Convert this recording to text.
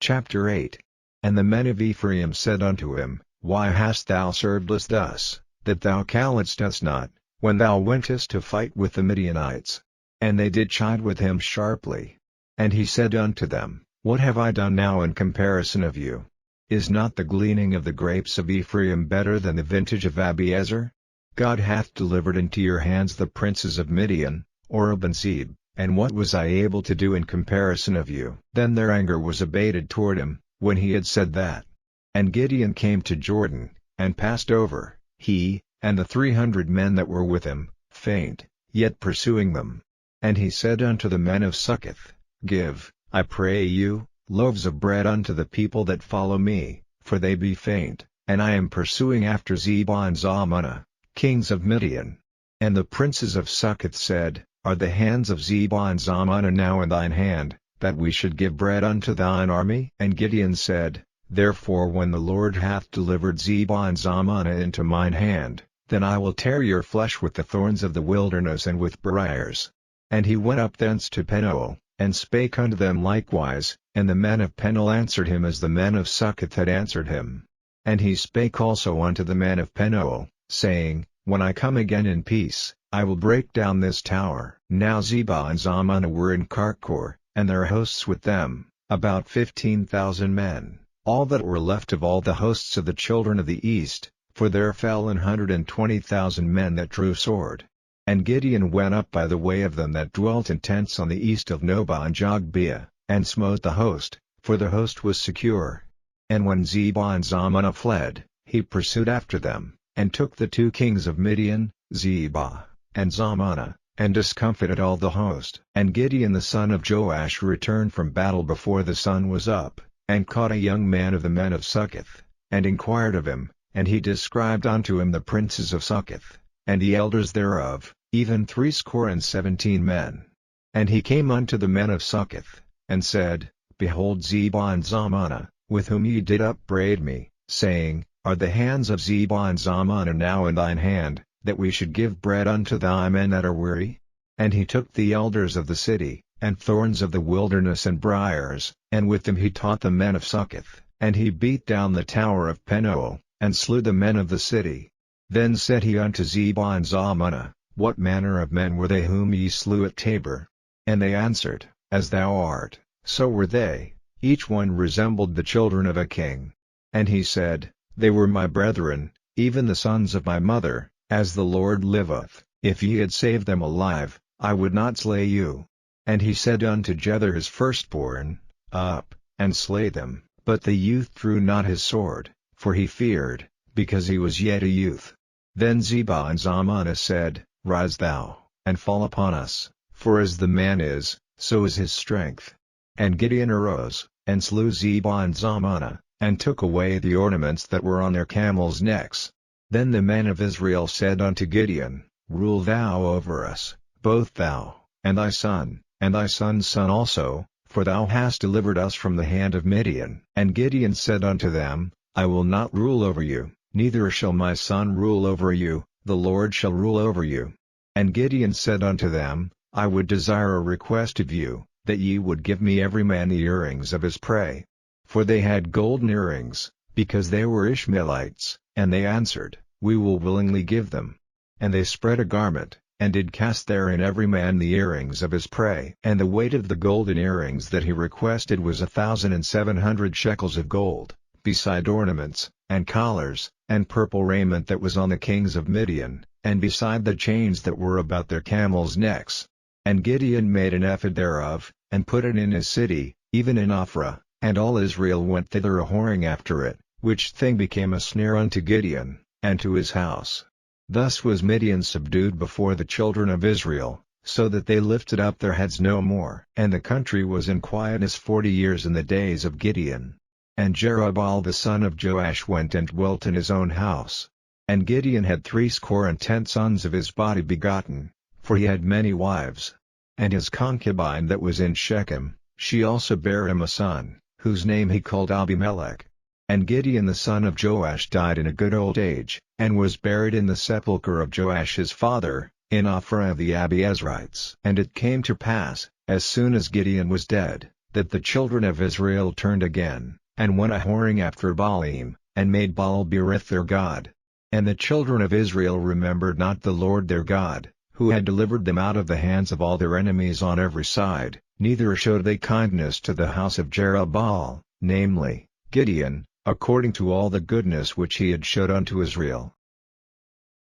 Chapter 8. And the men of Ephraim said unto him, Why hast thou served us thus, that thou calledst us not, when thou wentest to fight with the Midianites? And they did chide with him sharply. And he said unto them, What have I done now in comparison of you? Is not the gleaning of the grapes of Ephraim better than the vintage of Abiezer? God hath delivered into your hands the princes of Midian, Oreb and Zeb, and what was I able to do in comparison of you? Then their anger was abated toward him, when he had said that. And Gideon came to Jordan, and passed over, he, and the 300 men that were with him, faint, yet pursuing them. And he said unto the men of Succoth, Give, I pray you, loaves of bread unto the people that follow me, for they be faint, and I am pursuing after Zebah and Zalmunna, kings of Midian. And the princes of Succoth said, Are the hands of Zebah and Zalmunna now in thine hand, that we should give bread unto thine army? And Gideon said, Therefore when the Lord hath delivered Zebah and Zalmunna into mine hand, then I will tear your flesh with the thorns of the wilderness and with briars. And he went up thence to Penuel, and spake unto them likewise, and the men of Penuel answered him as the men of Succoth had answered him. And he spake also unto the men of Penuel, saying, When I come again in peace, I will break down this tower. Now Zebah and Zalmunna were in Karkor, and their hosts with them, about 15,000 men, all that were left of all the hosts of the children of the east, for there fell 120,000 men that drew sword. And Gideon went up by the way of them that dwelt in tents on the east of Nobah and Jogbeah, and smote the host, for the host was secure. And when Zebah and Zalmunna fled, he pursued after them, and took the 2 kings of Midian, Zebah and Zalmunna, and discomfited all the host. And Gideon the son of Joash returned from battle before the sun was up, and caught a young man of the men of Succoth, and inquired of him, and he described unto him the princes of Succoth, and the elders thereof, even 17 men. And he came unto the men of Succoth, and said, Behold Zebah and Zalmunna, with whom ye did upbraid me, saying, Are the hands of Zebah and Zalmunna now in thine hand, that we should give bread unto thy men that are weary? And he took the elders of the city, and thorns of the wilderness and briars, and with them he taught the men of Succoth, and he beat down the tower of Penuel, and slew the men of the city. Then said he unto Zebah and Zalmunna, What manner of men were they whom ye slew at Tabor? And they answered, As thou art, so were they, each one resembled the children of a king. And he said, They were my brethren, even the sons of my mother, as the Lord liveth, if ye had saved them alive, I would not slay you. And he said unto Jether his firstborn, Up, and slay them. But the youth drew not his sword, for he feared, because he was yet a youth. Then Zebah and Zalmunna said, Rise thou, and fall upon us, for as the man is, so is his strength. And Gideon arose, and slew Zebah and Zalmunna, and took away the ornaments that were on their camels' necks. Then the men of Israel said unto Gideon, Rule thou over us, both thou, and thy son, and thy son's son also, for thou hast delivered us from the hand of Midian. And Gideon said unto them, I will not rule over you, neither shall my son rule over you, the Lord shall rule over you. And Gideon said unto them, I would desire a request of you, that ye would give me every man the earrings of his prey. For they had golden earrings, because they were Ishmaelites, and they answered, We will willingly give them. And they spread a garment, and did cast therein every man the earrings of his prey. And the weight of the golden earrings that he requested was 1,700 shekels of gold, beside ornaments, and collars, and purple raiment that was on the kings of Midian, and beside the chains that were about their camels' necks. And Gideon made an ephod thereof, and put it in his city, even in Ophrah, and all Israel went thither a-whoring after it, which thing became a snare unto Gideon, and to his house. Thus was Midian subdued before the children of Israel, so that they lifted up their heads no more. And the country was in quietness 40 years in the days of Gideon. And Jerubbaal the son of Joash went and dwelt in his own house. And Gideon had 70 sons of his body begotten, for he had many wives. And his concubine that was in Shechem, she also bare him a son, whose name he called Abimelech. And Gideon the son of Joash died in a good old age, and was buried in the sepulchre of Joash his father, in Ophrah of the Abiezrites. And it came to pass, as soon as Gideon was dead, that the children of Israel turned again, and went a-whoring after Baalim, and made Baal-berith their god. And the children of Israel remembered not the Lord their God, who had delivered them out of the hands of all their enemies on every side, neither showed they kindness to the house of Jerubbaal, namely, Gideon, according to all the goodness which he had showed unto Israel.